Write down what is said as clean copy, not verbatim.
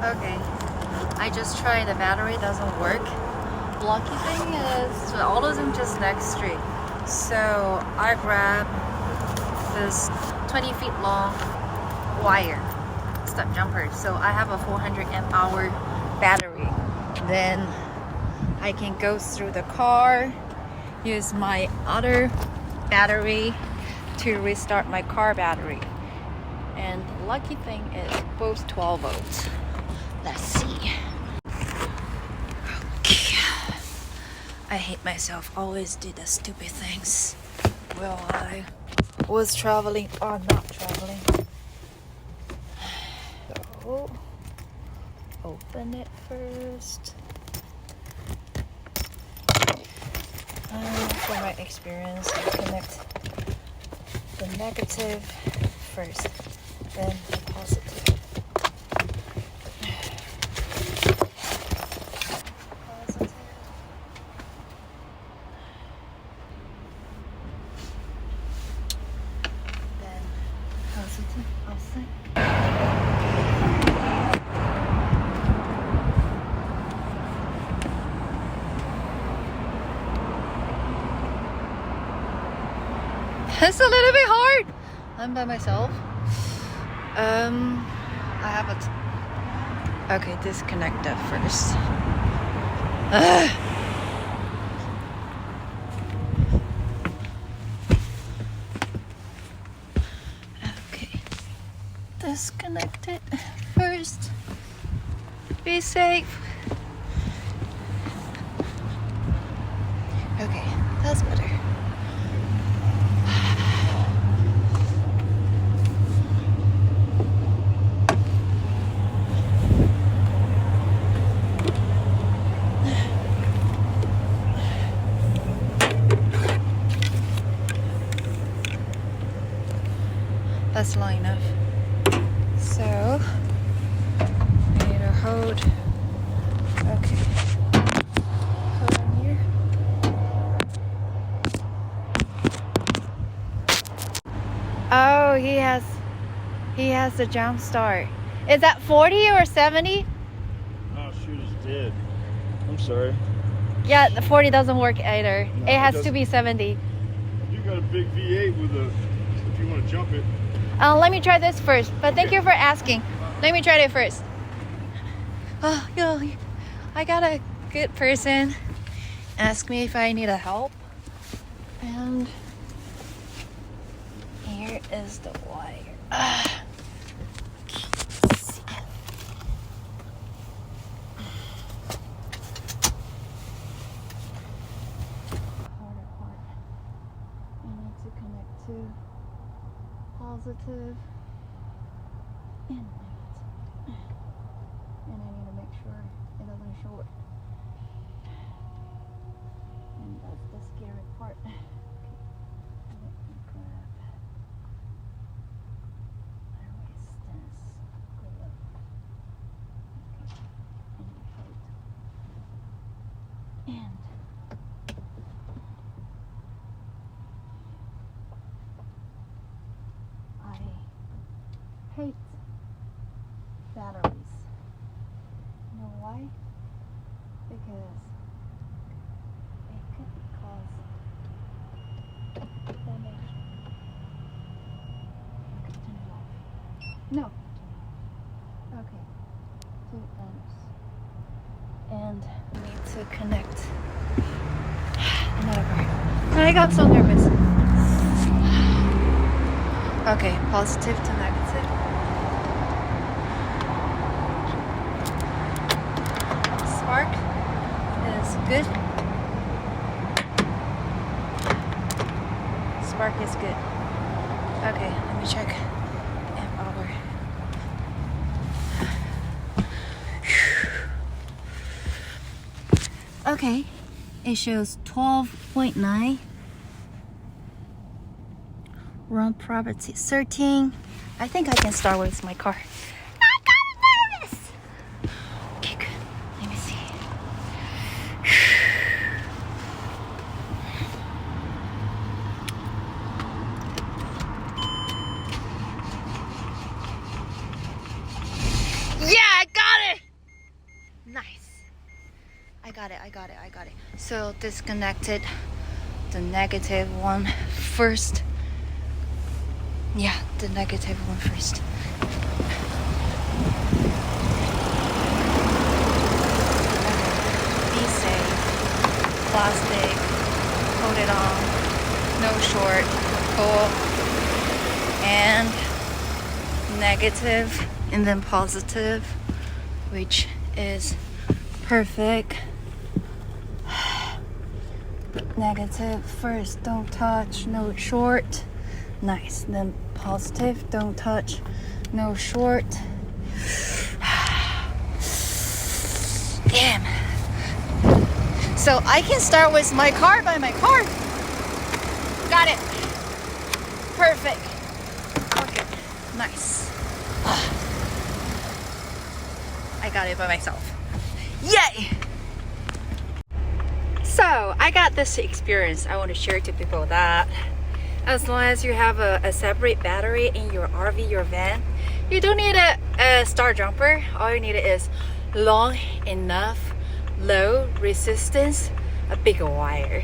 Okay, I just tried the battery, doesn't work. Lucky thing is the AutoZone just next street. So I grabbed this 20 feet long wire step jumper. So I have a 400 amp hour battery. Then I can go through the car, use my other battery to restart my car battery. And the lucky thing is both 12 volts. Let's see. Okay. I hate myself, always do the stupid things while I was traveling or not traveling. So, open it first. From my experience, I connect the negative first, then the positive. Positive. Then positive outside. It's a little bit hard. I'm by myself. I have a okay, disconnect that first. Okay, disconnect it first. Be safe. Okay, that's better. That's long enough. So I need to hold. Okay. Hold on here. Oh, he has the jump start. Is that 40 or 70? Oh shoot, it's dead. I'm sorry. Yeah, the 40 doesn't work either. No, it has it to be 70. You got a big V8 with a, if you want to jump it. Let me try this first. But thank you for asking. Let me try it first. Oh, I got a good person ask me if I need a help. And here is the wire. Let's see. Harder part. I need to connect to positive and negative. And I need to make sure it doesn't short. And that's the scary part. Okay. Let me grab my resistance. Go up. Okay. And hold. And I hate batteries. You know why? Because it could cause damage. Okay, turn it off. No. Okay. Two amps. And we need to connect another part. I got so nervous. Okay, positive to negative. Spark is good. Spark is good. Okay, let me check amp hour. Okay, it shows 12.9. Run property 13. I think I can start with my car. I'm kind of nervous. Okay, good. Let me see. Yeah, I got it. got it. So disconnected the negative one first. Yeah, the negative one first. Be safe. Plastic. Hold it on. No short. Pull. And negative. And then positive. Which is perfect. Negative first, don't touch, no short. Nice. Then positive, don't touch, no short. Damn. So I can start with my car by my car. Got it. Perfect. Okay. Nice. I got it by myself. Yay! So I got this experience. I want to share to people that as long as you have a separate battery in your RV, your van, you don't need a star jumper. All you need is long enough, low resistance, a bigger wire.